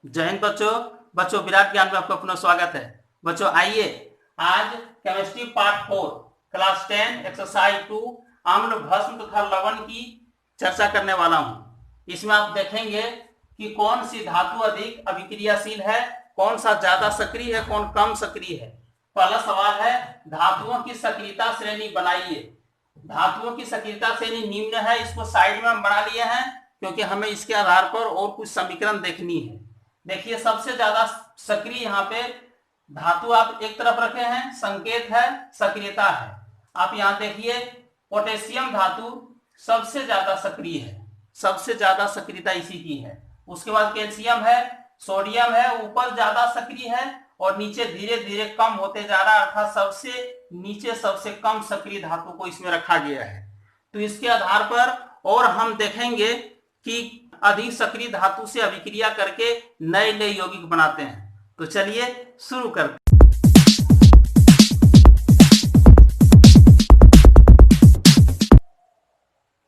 जय हिंद बच्चों विराट ज्ञान में आपका पुनः स्वागत है। बच्चों आइए आज केमिस्ट्री पार्ट 4 क्लास 10 एक्सरसाइज 2 अम्ल भस्म तथा लवण की चर्चा करने वाला हूं। इसमें आप देखेंगे कि कौन सी धातु अधिक अभिक्रियाशील है, कौन सा ज्यादा सक्रिय है, कौन कम सक्रिय है। पहला सवाल है धातुओं की सक्रियता श्रेणी बनाइए। धातुओं की सक्रियता श्रेणी निम्न है, इसको साइड में हम बना लिए हैं क्योंकि हमें इसके आधार पर और कुछ समीकरण देखनी है। देखिए सबसे ज्यादा सक्रिय यहाँ पे धातु आप एक तरफ रखे हैं, संकेत है, सक्रियता है। आप यहाँ देखिए पोटेशियम धातु सबसे ज्यादा सक्रिय है, सबसे ज्यादा सक्रियता इसी की है। उसके बाद कैल्शियम है, सोडियम है, ऊपर ज्यादा सक्रिय है और नीचे धीरे धीरे कम होते जा रहा है, अर्थात सबसे नीचे सबसे कम सक्रिय धातु को इसमें रखा गया है। तो इसके आधार पर और हम देखेंगे कि अधिक सक्रिय धातु से अभिक्रिया करके नए नए यौगिक बनाते हैं। तो चलिए शुरू करते हैं।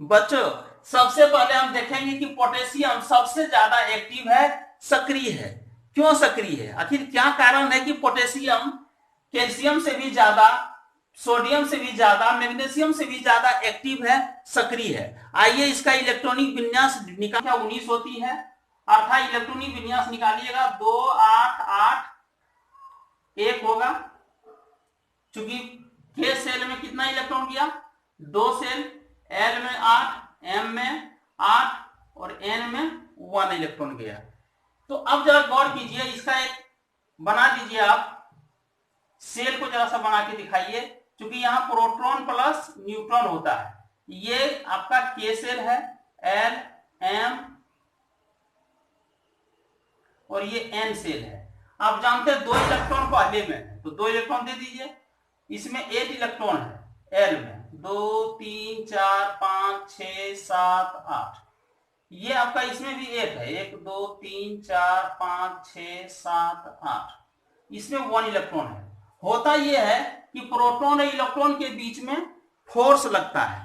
बच्चों सबसे पहले हम देखेंगे कि पोटेशियम सबसे ज्यादा एक्टिव है, सक्रिय है। क्यों सक्रिय है, आखिर क्या कारण है कि पोटेशियम कैल्शियम से भी ज्यादा, सोडियम से भी ज्यादा, मैग्नीशियम से भी ज्यादा एक्टिव है, सक्रिय है। आइए इसका इलेक्ट्रॉनिक विन्यास निकाल 19 होती है, अर्थात इलेक्ट्रॉनिक विन्यास निकालिएगा 2 8 8 1 होगा। चूंकि के सेल में कितना इलेक्ट्रॉन गया, 2 सेल, एल में 8, एम में 8 और एन में 1 इलेक्ट्रॉन गया। तो अब जरा गौर कीजिए, इसका एक बना दीजिए, आप सेल को जरा सा बना के दिखाइए। क्योंकि यहां प्रोटॉन प्लस न्यूट्रॉन होता है। ये आपका के सेल है, एल एम और ये एन सेल है। आप जानते हैं 2 इलेक्ट्रॉन पहले में है, तो 2 इलेक्ट्रॉन दे दीजिए। इसमें 8 इलेक्ट्रॉन है एल में, 2 3 4 5 6 7 8। ये आपका इसमें भी 8 है, 1 2 3 4 5 6 7 8। इसमें 1 इलेक्ट्रॉन है। होता यह है कि प्रोटॉन और इलेक्ट्रॉन के बीच में फोर्स लगता है।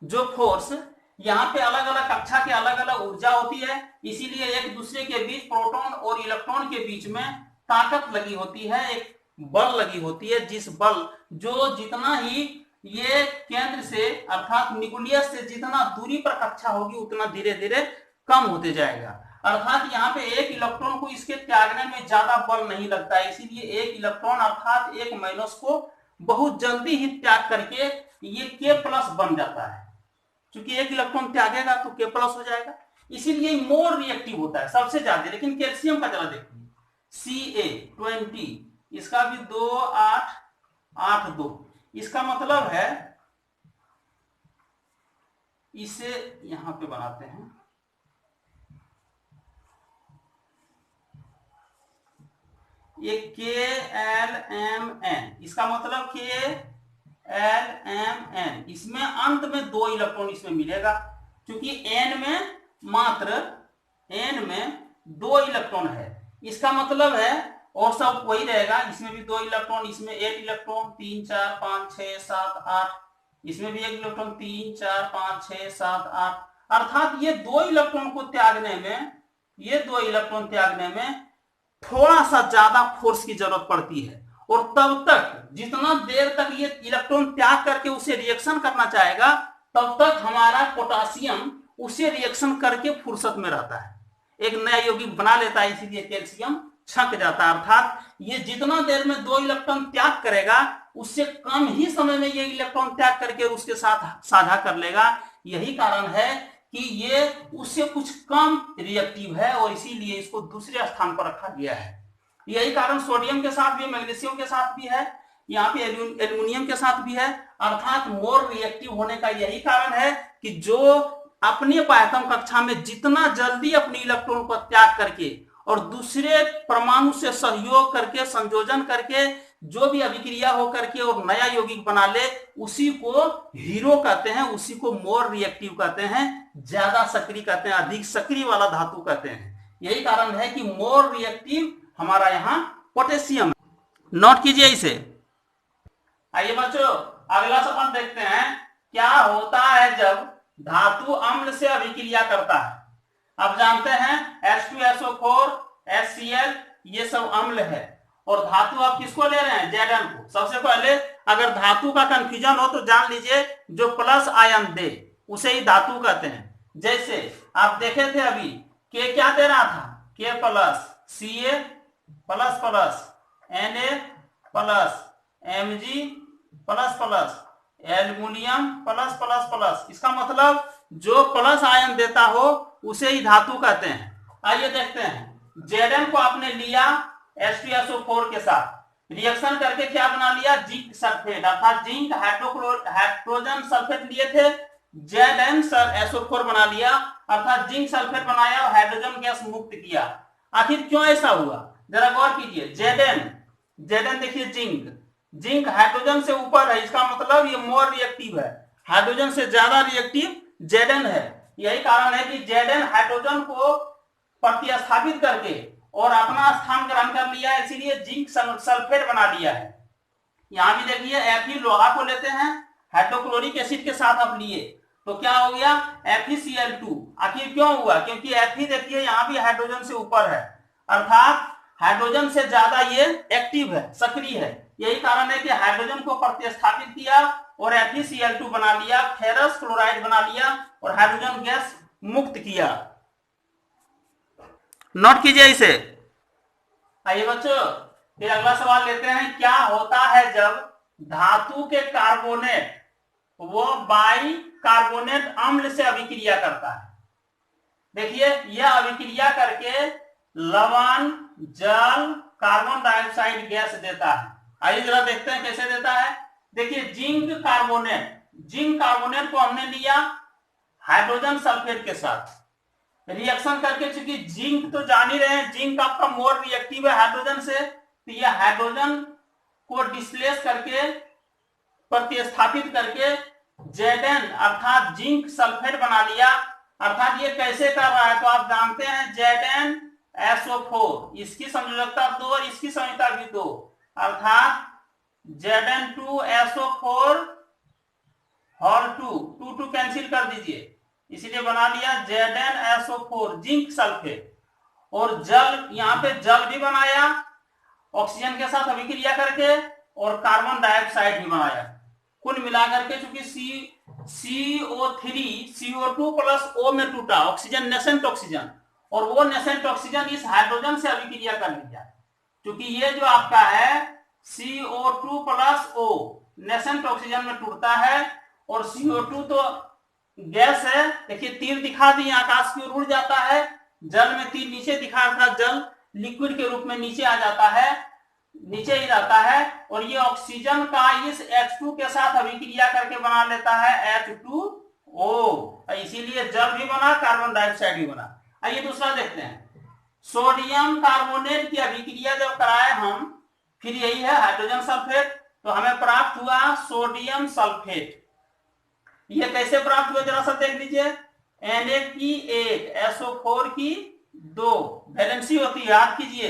जो फोर्स यहाँ पे अलग अलग कक्षा के अलग अलग ऊर्जा होती है, इसीलिए एक दूसरे के बीच प्रोटॉन और इलेक्ट्रॉन के बीच में ताकत लगी होती है, एक बल लगी होती है। जिस बल जो जितना ही ये केंद्र से अर्थात न्यूक्लियस से जितना दूरी पर कक्षा होगी उतना धीरे धीरे कम होते जाएगा। अर्थात यहाँ पे एक इलेक्ट्रॉन को इसके त्यागने में ज्यादा बल नहीं लगता है, इसीलिए एक इलेक्ट्रॉन अर्थात एक माइनस को बहुत जल्दी ही त्याग करके ये के प्लस बन जाता है। क्योंकि एक इलेक्ट्रॉन त्यागेगा तो के प्लस हो जाएगा, इसीलिए मोर रिएक्टिव होता है सबसे ज्यादा। लेकिन कैल्शियम का जरा देखिए, Ca20, इसका भी 2 8 8 2। इसका मतलब है, इसे यहां पे बनाते हैं, ये KLMN, इसका मतलब KLMN। इसमें अंत में 2 इलेक्ट्रॉन इसमें मिलेगा, क्योंकि N में मात्र 2 इलेक्ट्रॉन है। इसका मतलब है और सब वही रहेगा, इसमें भी 2 इलेक्ट्रॉन, इसमें 1 इलेक्ट्रॉन, 3 4 5 6 7 8, इसमें भी 1 इलेक्ट्रॉन, 3 4 5 6 7 8। अर्थात ये 2 इलेक्ट्रॉन को त्यागने में, ये 2 इलेक्ट्रॉन त्यागने में थोड़ा सा ज्यादा फोर्स की जरूरत पड़ती है। और तब तक जितना देर तक ये इलेक्ट्रॉन त्याग करके उसे रिएक्शन करना चाहेगा, तब तक हमारा पोटेशियम उसे रिएक्शन करके फुर्सत में रहता है, एक नया यौगिक बना लेता है, इसीलिए कैल्शियम छक जाता है। अर्थात ये जितना देर में 2 इलेक्ट्रॉन त्याग करेगा, उससे कम ही समय में ये इलेक्ट्रॉन त्याग करके उसके साथ साझा कर लेगा। यही कारण है कि ये उससे कुछ कम रिएक्टिव है और इसीलिए इसको दूसरे स्थान पर रखा गया है। यही कारण सोडियम के साथ भी, मैग्नीशियम के साथ भी है, यहाँ पे एल्युमिनियम के साथ भी है। अर्थात मोर रिएक्टिव होने का यही कारण है कि जो अपनी पायतम कक्षा में जितना जल्दी अपनी इलेक्ट्रॉन को त्याग करके और दूसरे परमाणु से सहयोग करके, संयोजन करके, जो भी अभिक्रिया हो करके और नया यौगिक बना ले, उसी को हीरो कहते हैं, उसी को मोर रिएक्टिव कहते हैं, ज्यादा सक्रिय कहते हैं, अधिक सक्रिय वाला धातु कहते हैं। यही कारण है कि मोर रिएक्टिव हमारा यहाँ पोटेशियम। नोट कीजिए इसे। आइए बच्चों अगला सवाल देखते हैं, क्या होता है जब धातु अम्ल से अभिक्रिया करता है। अब जानते हैं H2SO4 HCl, ये सब अम्ल है। और धातु आप किसको ले रहे हैं, Zn को। सबसे पहले अगर धातु का कंफ्यूजन हो तो जान लीजिए जो प्लस आयन दे उसे ही धातु कहते हैं। जैसे आप देखे थे अभी K क्या दे रहा था, K plus, Ca plus plus, Na plus, Mg plus plus, aluminium plus plus plus. इसका मतलब जो प्लस आयन देता हो उसे ही धातु कहते हैं। आइए देखते हैं, Zn को आपने लिया H2SO4 के साथ, रिएक्शन करके क्या बना लिया, जिंक सल्फेट, अर्थात जिंक हाइड्रोजन सल्फेट लिए थे, ZnSO4 बना लिया, अर्थात जिंक सल्फेट बनाया और हाइड्रोजन गैस मुक्त किया। आखिर क्यों ऐसा हुआ, जरा गौर कीजिए। Zn देखिए, जिंक हाइड्रोजन से ऊपर है, इसका मतलब ये मोर रिएक्टिव है, हाइड्रोजन से ज्यादा रिएक्टिव Zn है। यही कारण है कि Zn हाइड्रोजन को प्रतिस्थापित करके और अपना स्थान ग्रहण कर लिया है, इसीलिए जिंक सल्फेट बना लिया है। यहां भी देखिए Fe लोहा को लेते हैं, हाइड्रोक्लोरिक एसिड के साथ आप लिए तो क्या हो गया, FeCl2। आखिर क्यों हुआ, क्योंकि Fe देखिए यहाँ भी हाइड्रोजन से ऊपर है, अर्थात हाइड्रोजन से ज्यादा ये एक्टिव है, सक्रिय है। यही कारण है कि हाइड्रोजन को प्रतिस्थापित किया और FeCl2 बना लिया, फेरस क्लोराइड बना लिया और हाइड्रोजन गैस मुक्त किया। नोट कीजिए इसे। आइए बच्चों, फिर अगला सवाल लेते हैं, क्या होता है जब धातु के कार्बोनेट वो बाई कार्बोनेट अम्ल से अभिक्रिया करता है। देखिए यह अभिक्रिया करके लवण, जल, कार्बन डाइऑक्साइड गैस देता है। आइए जरा देखते हैं कैसे देता है। देखिए जिंक कार्बोनेट को हमने लिया हाइड्रोजन सल्फेट के साथ, रिएक्शन करके, चूंकि जिंक तो जान ही रहे हैं, जिंक आपका मोर रिएक्टिव है हाइड्रोजन से, तो यह हाइड्रोजन को डिस्प्लेस करके, प्रतिस्थापित करके Zn अर्थात जिंक सल्फेट बना लिया। अर्थात ये कैसे कर रहा है, तो आप जानते हैं ZnSO4, इसकी संयोजकता 2 और इसकी संयोजकता भी 2, अर्थात Zn2SO4 और 2 कैंसिल कर दीजिए, इसलिए बना लिया ZnSO4 जिंक सल्फेट। और जल, यहाँ पे जल भी बनाया ऑक्सीजन के साथ अभिक्रिया करके और कार्बन डाइऑक्साइड भी बनाया। कुल मिलाकर के चूंकि CO2 प्लस O में टूटा, ऑक्सीजन नेसेंट ऑक्सीजन, और वो नेसेंट ऑक्सीजन इस हाइड्रोजन से अभिक्रिया कर लिया। क्योंकि ये जो आपका है CO2 plus O nascent oxygen में टूटता है, और CO2 तो गैस है, देखिए तीर दिखा दी, आकाश की ओर उड़ जाता है, जल में तीर नीचे दिखा था, जल लिक्विड के रूप में नीचे आ जाता है, नीचे ही रहता है, और ये ऑक्सीजन का इस H2 के साथ अभिक्रिया करके बना लेता है H2O, इसीलिए जल भी बना, कार्बन डाइऑक्साइड भी बना। आइए दूसरा देखते हैं, सोडियम कार्बोनेट की अभिक्रिया जब कराए हम, फिर यही है हाइड्रोजन सल्फेट, तो हमें प्राप्त हुआ सोडियम सल्फेट। ये कैसे प्राप्त हुआ जरा सा देख लीजिए, Na की 1, SO4 की 2 वैलेंसी होती है, याद कीजिए,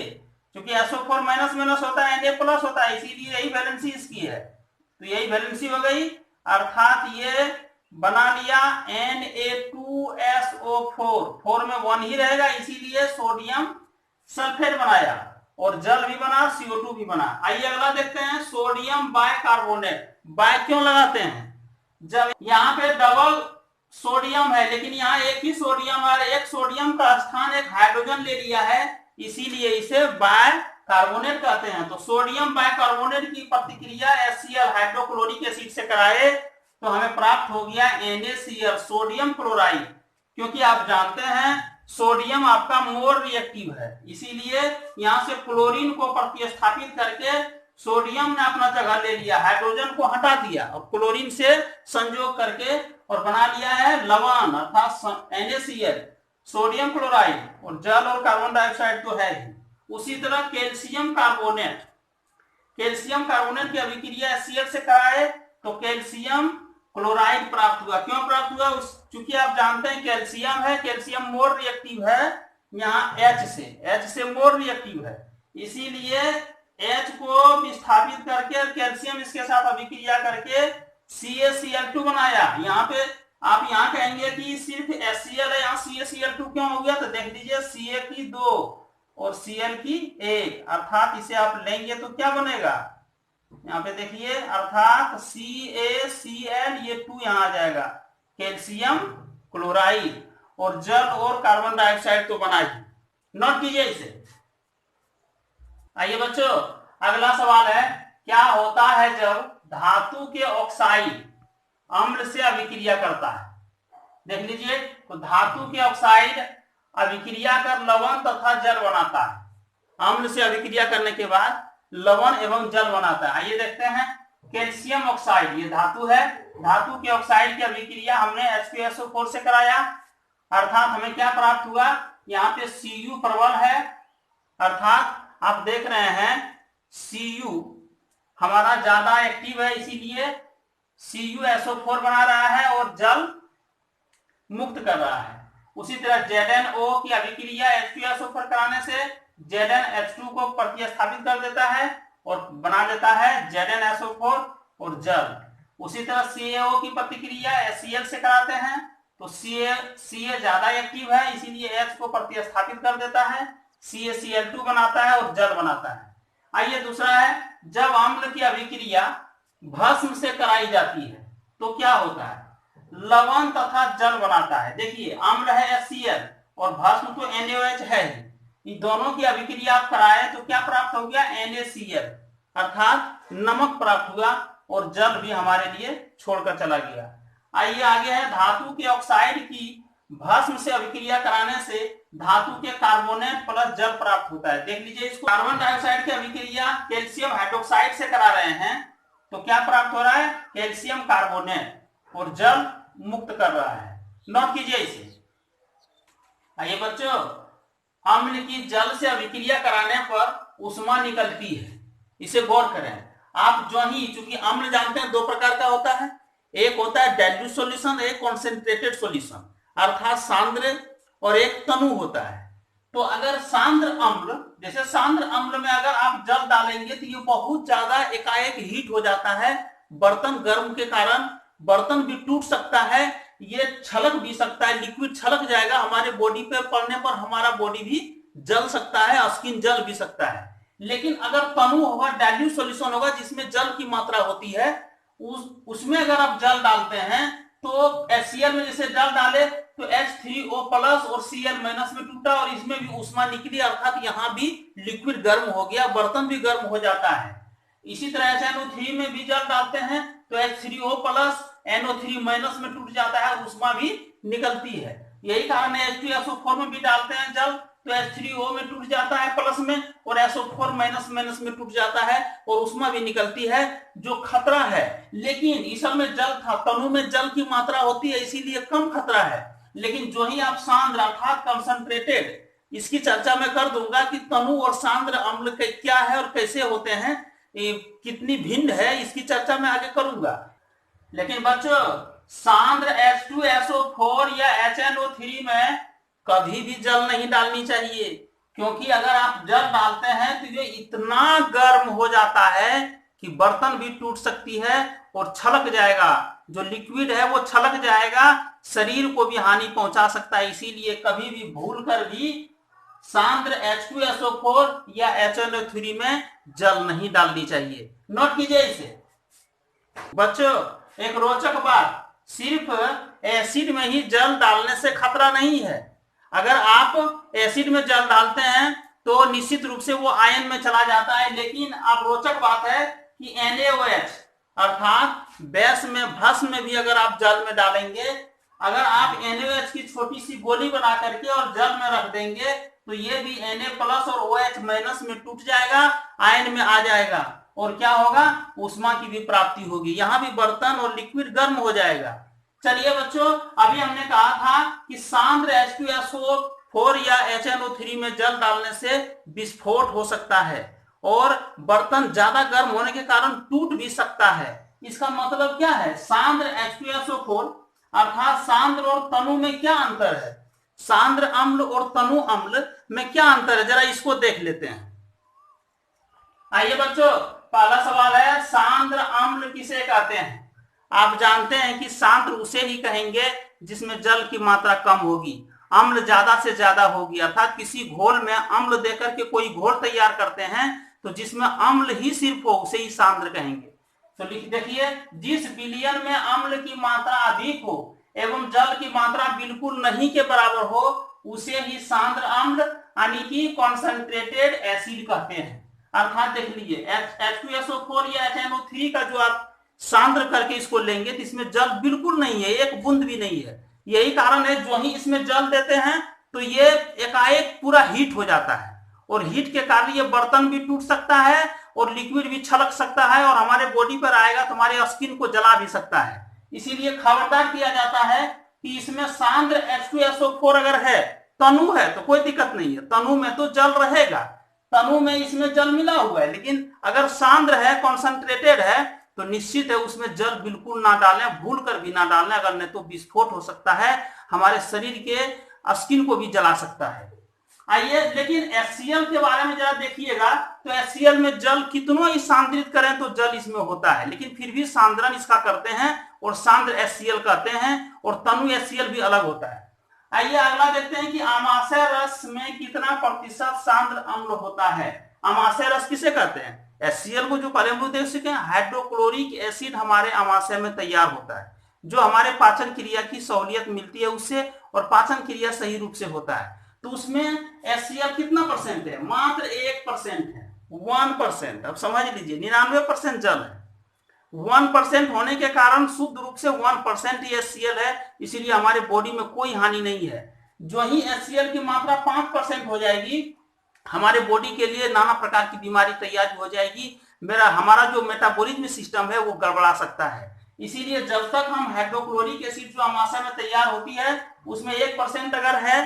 क्योंकि SO4 माइनस माइनस होता है, Na प्लस होता है, इसीलिए यही वैलेंसी इसकी है, तो यही वैलेंसी हो गई, अर्थात ये बना लिया Na2SO4, 4 में 1 ही रहेगा, इसीलिए सोडियम सल्फेट बनाया, और जल भी बना, CO2 भी बना। आइए अगला देखते हैं, सोडियम बाइकार्बोनेट। बाय क्यों लगाते हैं, जब यहाँ पे डबल सोडियम है लेकिन यहाँ एक ही सोडियम है, एक सोडियम का स्थान एक हाइड्रोजन ले लिया है, इसीलिए इसे बाइकार्बोनेट कहते हैं। तो सोडियम बाइकार्बोनेट की प्रतिक्रिया HCl हाइड्रोक्लोरिक एसिड से कराए तो हमें प्राप्त हो गया NaCl सोडियम क्लोराइड, क्योंकि आप जानते हैं सोडियम आपका मोर रिएक्टिव है, इसीलिए यहां से क्लोरीन को प्रतिस्थापित करके सोडियम ने अपना जगह ले लिया, हाइड्रोजन को हटा दिया और क्लोरीन से संयोग करके और बना लिया है लवण अर्थात NaCl सोडियम क्लोराइड, और जल और कार्बन डाइऑक्साइड तो है ही। उसी तरह कैल्शियम कार्बोनेट की अभिक्रिया HCl से कराए तो कैल्शियम क्लोराइड प्राप्त हुआ। क्यों प्राप्त हुआ, चूंकि आप जानते हैं कैल्शियम है, कैल्शियम मोर रिएक्टिव है, यहाँ H से मोर रिएक्टिव है, इसीलिए H को विस्थापित करके कैल्शियम इसके साथ अभिक्रिया करके CaCl2 बनाया। यहाँ पे आप यहाँ कहेंगे कि सिर्फ HCl है, यहाँ CaCl2 क्यों हो गया, तो देख लीजिए Ca की 2 और Cl की 1, अर्थात इसे आप लेंगे तो क्या बनेगा, यहाँ पे देखिए, अर्थात CaCl ये 2 यहां आ जाएगा, कैल्शियम क्लोराइड, और जल और कार्बन डाइऑक्साइड तो बना ही। नोट कीजिए इसे। आइए बच्चों, अगला सवाल है, क्या होता है जब धातु के ऑक्साइड अम्ल से अभिक्रिया करता है। देख लीजिए, तो धातु के ऑक्साइड अभिक्रिया कर लवण तथा जल बनाता है। अम्ल से अभिक्रिया करने के बाद लवण एवं जल बनाता है। आइए देखते हैं, कैल्शियम ऑक्साइड ये धातु है, धातु के ऑक्साइड की अभिक्रिया हमने H2SO4 से कराया, अर्थात हमें क्या प्राप्त हुआ, यहाँ पे Cu प्रबल है, अर्थात आप देख रहे हैं Cu हमारा ज्यादा एक्टिव है, इसीलिए CuSO4 बना रहा है और जल मुक्त कर रहा है। उसी तरह ZnO की अभिक्रिया H2SO4 कराने से ZnH2 को प्रतिस्थापित कर देता है और बना देता है ZnSO4 और जल। उसी तरह CaO की प्रतिक्रिया HCl से कराते हैं तो Ca ज्यादा एक्टिव है, इसीलिए H को प्रतिस्थापित कर देता है, CaCl2 बनाता है और जल बनाता है। आइए दूसरा है, जब अम्ल की अभिक्रिया भस्म से कराई जाती है तो क्या होता है, लवण तथा जल बनाता है। देखिए, अम्ल है HCl और भस्म तो NaOH है ही, इन दोनों की अभिक्रिया आप कराए तो क्या प्राप्त हो गया, NaCl, अर्थात नमक प्राप्त हुआ और जल भी हमारे लिए छोड़कर चला गया। आइए आगे है, धातु के ऑक्साइड की भस्म से अभिक्रिया कराने से धातु के कार्बोनेट प्लस जल प्राप्त होता है। देख लीजिए, इसको कार्बन डाइऑक्साइड की अभिक्रिया कैल्शियम हाइड्रोक्साइड से करा रहे हैं तो क्या प्राप्त हो रहा है, कैल्शियम कार्बोनेट और जल मुक्त कर रहा है। नोट कीजिए इसे। आइए बच्चों, अम्ल की जल से अभिक्रिया कराने पर उष्मा निकलती है, इसे गौर करें आप। जो ही, चूंकि अम्ल जानते हैं 2 प्रकार का होता है, एक होता है डाइल्यूट सॉल्यूशन, एक कॉन्सेंट्रेटेड सॉल्यूशन, अर्थात सांद्र, और एक तनु होता है। तो अगर सांद्र अम्ल, जैसे सांद्र अम्ल में अगर आप जल डालेंगे तो ये बहुत ज्यादा एकाएक हीट हो जाता है, बर्तन गर्म के कारण बर्तन भी टूट सकता है, ये छलक भी सकता है, लिक्विड छलक जाएगा, हमारे बॉडी पे पड़ने पर हमारा बॉडी भी जल सकता है, स्किन जल भी सकता है। लेकिन अगर तनु होगा, डाइल्यूट सॉल्यूशन होगा जिसमें जल की मात्रा होती है, उसमें अगर आप जल डालते हैं तो HCl में जैसे जल डाले तो H3O प्लस और Cl माइनस में टूटा और इसमें भी उष्मा निकली, अर्थात यहाँ भी लिक्विड गर्म हो गया, बर्तन भी गर्म हो जाता है। इसी तरह HNO3 में भी जल डालते हैं तो H3O प्लस NO3 माइनस में टूट जाता है और उष्मा भी निकलती है। यही कारण है H2SO4 में भी डालते हैं जल तो H3O में टूट जाता है प्लस में, और SO4 माइनस माइनस में टूट जाता है और उष्मा भी निकलती है, जो खतरा है। लेकिन इस में जल था, तनु में जल की मात्रा होती है इसीलिए कम खतरा है। लेकिन जो ही आप सांद्र अर्थात कंसंट्रेटेड, इसकी चर्चा मैं कर दूंगा कि तनु और सांद्र अम्ल क्या है और कैसे होते हैं, कितनी भिन्न है, इसकी चर्चा मैं आगे करूंगा। लेकिन बच्चों, सांद्र H2SO4 या HNO3 में कभी भी जल नहीं डालनी चाहिए, क्योंकि अगर आप जल डालते हैं तो ये इतना गर्म हो जाता है कि बर्तन भी टूट सकती है और छलक जाएगा, जो लिक्विड है वो छलक जाएगा, शरीर को भी हानि पहुंचा सकता है। इसीलिए कभी भी भूल कर भी सांद्र H2SO4 या HNO3 में जल नहीं डालनी चाहिए। नोट कीजिए इसे। बच्चों, एक रोचक बात, सिर्फ एसिड में ही जल डालने से खतरा नहीं है। अगर आप एसिड में जल डालते हैं तो निश्चित रूप से वो आयन में चला जाता है, लेकिन अब रोचक बात है कि NaOH अर्थात बेस में, भस्म में भी अगर आप जल में डालेंगे, अगर आप NaOH की छोटी सी गोली बना करके और जल में रख देंगे तो ये भी Na प्लस और OH माइनस में टूट जाएगा, आयन में आ जाएगा, और क्या होगा, उष्मा की भी प्राप्ति होगी, यहाँ भी बर्तन और लिक्विड गर्म हो जाएगा। चलिए बच्चों, अभी हमने कहा था कि सांद्र H2SO4 या HNO3 में जल डालने से विस्फोट हो सकता है और बर्तन ज्यादा गर्म होने के कारण टूट भी सकता है। इसका मतलब क्या है, सांद्र H2SO4 अर्थात सांद्र और तनु में क्या अंतर है, सांद्र अम्ल और तनु अम्ल में क्या अंतर है, जरा इसको देख लेते हैं। आइए बच्चों, पहला सवाल है, सांद्र अम्ल किसे कहते हैं। आप जानते हैं कि सांद्र उसे ही कहेंगे जिसमें जल की मात्रा कम होगी, अम्ल ज्यादा से ज्यादा होगी, अर्थात किसी घोल में अम्ल देकर के कोई घोल तैयार करते हैं तो जिसमें अम्ल ही सिर्फ हो उसे ही सांद्र कहेंगे। तो लिख देखिए, जिस विलयन में अम्ल की मात्रा अधिक हो एवं जल की मात्रा बिल्कुल नहीं के बराबर हो उसे ही सांद्र अम्ल यानी कि कॉन्सेंट्रेटेड एसिड कहते हैं। अर्थात देख लीजिए H2SO4 या HNO3 का जो आप सांद्र करके इसको लेंगे तो इसमें जल बिल्कुल नहीं है, एक बूंद भी नहीं है। यही कारण है जो ही इसमें जल देते हैं तो ये एकाएक पूरा हीट हो जाता है और हीट के कारण ये बर्तन भी टूट सकता है और लिक्विड भी छलक सकता है और हमारे बॉडी पर आएगा तो हमारे स्किन को जला भी सकता है। इसीलिए खबरदार किया जाता है कि इसमें सांद्र H2SO4 अगर है, तनु है तो कोई दिक्कत नहीं है, तनु में तो जल रहेगा, तनु में इसमें जल मिला हुआ है। लेकिन अगर सांद्र है, कॉन्सेंट्रेटेड है तो निश्चित है उसमें जल बिल्कुल ना डालें, भूल कर भी ना डालें, अगर नहीं तो विस्फोट हो सकता है, हमारे शरीर के स्किन को भी जला सकता है। आइए लेकिन HCl के बारे में जरा देखिएगा तो HCl में जल कितनों ही सांद्रित करें तो जल इसमें होता है, लेकिन फिर भी सांद्रण इसका करते हैं और सांद्र HCl कहते हैं और तनु HCl भी अलग होता है। आइए अगला देखते हैं कि अमाशय रस में कितना प्रतिशत सांद्र अम्ल होता है। अमाशय रस किसे कहते हैं? HCl को जो पहले हम लोग देख सके, हाइड्रोक्लोरिक एसिड हमारे अमाशय में तैयार होता है जो हमारे पाचन क्रिया की सहूलियत मिलती है उससे और पाचन क्रिया सही रूप से होता है। तो उसमें HCl कितना परसेंट है? मात्र 1% है, 1%। अब समझ लीजिए 99% जल है, 1% होने के कारण शुद्ध रूप से 1% ही HCl है, इसीलिए हमारे बॉडी में कोई हानि नहीं है। जो ही HCl की मात्रा 5% हो जाएगी हमारे बॉडी के लिए नाना प्रकार की बीमारी तैयार हो जाएगी, हमारा जो मेटाबॉलिज्म सिस्टम है वो गड़बड़ा सकता है। इसीलिए जब तक हम हाइड्रोक्लोरिक एसिड जो अमाशय में तैयार होती है उसमें 1% अगर है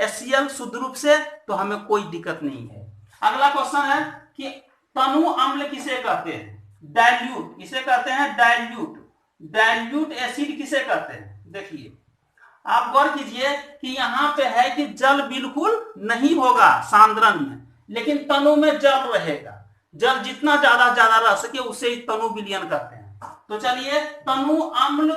HCl शुद्ध रूप से तो हमें कोई दिक्कत नहीं है। अगला क्वेश्चन है कि तनु अम्ल किसे कहते हैं? डाइल्यूट किसे कहते हैं? डाइल्यूट एसिड किसे कहते हैं? देखिए आप गौर कीजिए कि यहाँ पे है कि जल बिल्कुल नहीं होगा सांद्रण में, लेकिन तनु में जल रहेगा। जल जितना ज्यादा रह सके उसे ही तनु विलयन कहते हैं। तो चलिए, तनु अम्ल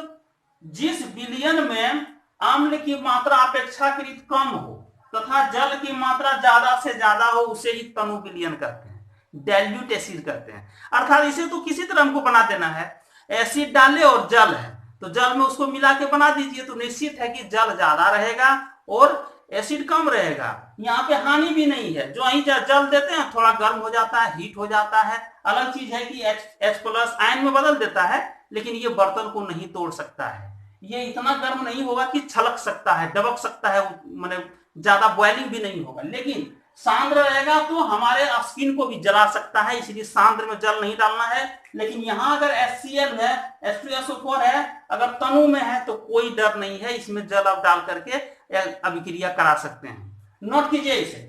जिस विलयन में अम्ल की मात्रा अपेक्षाकृत कम हो तथा जल की मात्रा ज्यादा से ज्यादा हो उसे ही तनु विलयन कहते हैं, डाइल्यूट एसिड कहते हैं। अर्थात इसे तो किसी तरह हमको बना देना है, एसिड डाले और जल है तो जल में उसको मिला के बना दीजिए तो निश्चित है कि जल ज्यादा रहेगा और एसिड कम रहेगा। यहाँ पे हानि भी नहीं है, जो ही जल देते हैं थोड़ा गर्म हो जाता है, हीट हो जाता है। अलग चीज है कि H+ आयन में बदल देता है, लेकिन ये बर्तन को नहीं तोड़ सकता है, ये इतना गर्म नहीं होगा कि छलक सकता है, दबक सकता है, माने ज्यादा बॉइलिंग भी नहीं होगा। लेकिन सांद्र रहेगा तो हमारे स्किन को भी जला सकता है, इसलिए सांद्र में जल नहीं डालना है। लेकिन यहाँ अगर HCl है, H2SO4 है, अगर तनु में है तो कोई डर नहीं है, इसमें जल आप डाल करके अभिक्रिया करा सकते हैं। नोट कीजिए इसे।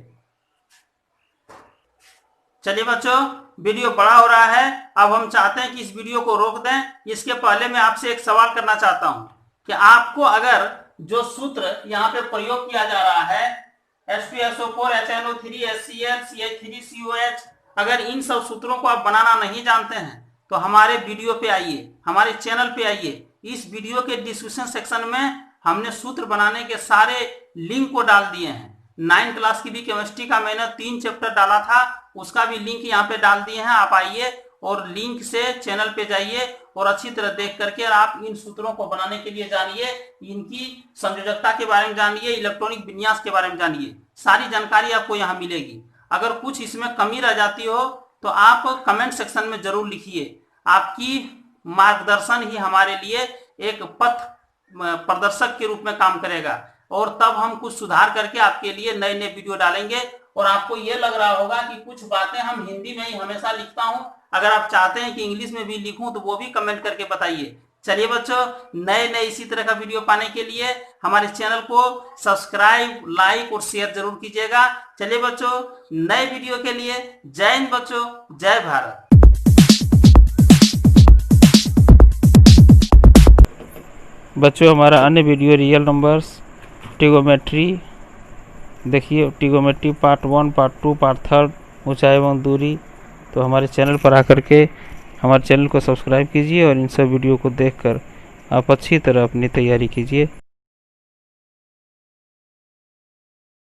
चलिए बच्चों, वीडियो बड़ा हो रहा है, अब हम चाहते हैं कि इस वीडियो को रोक दें। इसके पहले मैं आपसे एक सवाल करना चाहता हूं कि आपको अगर जो सूत्र यहाँ पे प्रयोग किया जा रहा है H2SO4 HNO3 HCl CH3COH, अगर इन सब सूत्रों को आप बनाना नहीं जानते हैं तो हमारे वीडियो पे आइए, हमारे चैनल पे आइए। इस वीडियो के डिस्क्रिप्शन सेक्शन में हमने सूत्र बनाने के सारे लिंक को डाल दिए हैं। 9th क्लास की भी केमिस्ट्री का मैंने 3 चैप्टर डाला था, उसका भी लिंक यहाँ पे डाल दिए हैं। आप आइए और लिंक से चैनल पे जाइए और अच्छी तरह देख करके आप इन सूत्रों को बनाने के लिए जानिए, इनकी संयोजकता के बारे में जानिए, इलेक्ट्रॉनिक विन्यास के बारे में जानिए। सारी जानकारी आपको यहाँ मिलेगी। अगर कुछ इसमें कमी रह जाती हो तो आप कमेंट सेक्शन में जरूर लिखिए। आपकी मार्गदर्शन ही हमारे लिए एक पथ प्रदर्शक के रूप में काम करेगा और तब हम कुछ सुधार करके आपके लिए नए नए वीडियो डालेंगे। और आपको ये लग रहा होगा कि कुछ बातें हम हिंदी में ही हमेशा लिखता हूं, अगर आप चाहते हैं कि इंग्लिश में भी लिखूं तो वो भी कमेंट करके बताइए। चलिए बच्चों, नए इसी तरह का वीडियो पाने के लिए हमारे चैनल को सब्सक्राइब, लाइक और शेयर जरूर कीजिएगा। चलिए बच्चों, नए वीडियो के लिए जय हिंद बच्चों, जय भारत। बच्चों, हमारा अन्य वीडियो रियल नंबर्स, ट्रिगोमेट्री देखिए, ट्रिगोमेट्री पार्ट 1, पार्ट 2, पार्ट 3, ऊंचाई एवं दूरी, तो हमारे चैनल पर आकर के हमारे चैनल को सब्सक्राइब कीजिए और इन सब वीडियो को देखकर आप अच्छी तरह अपनी तैयारी कीजिए।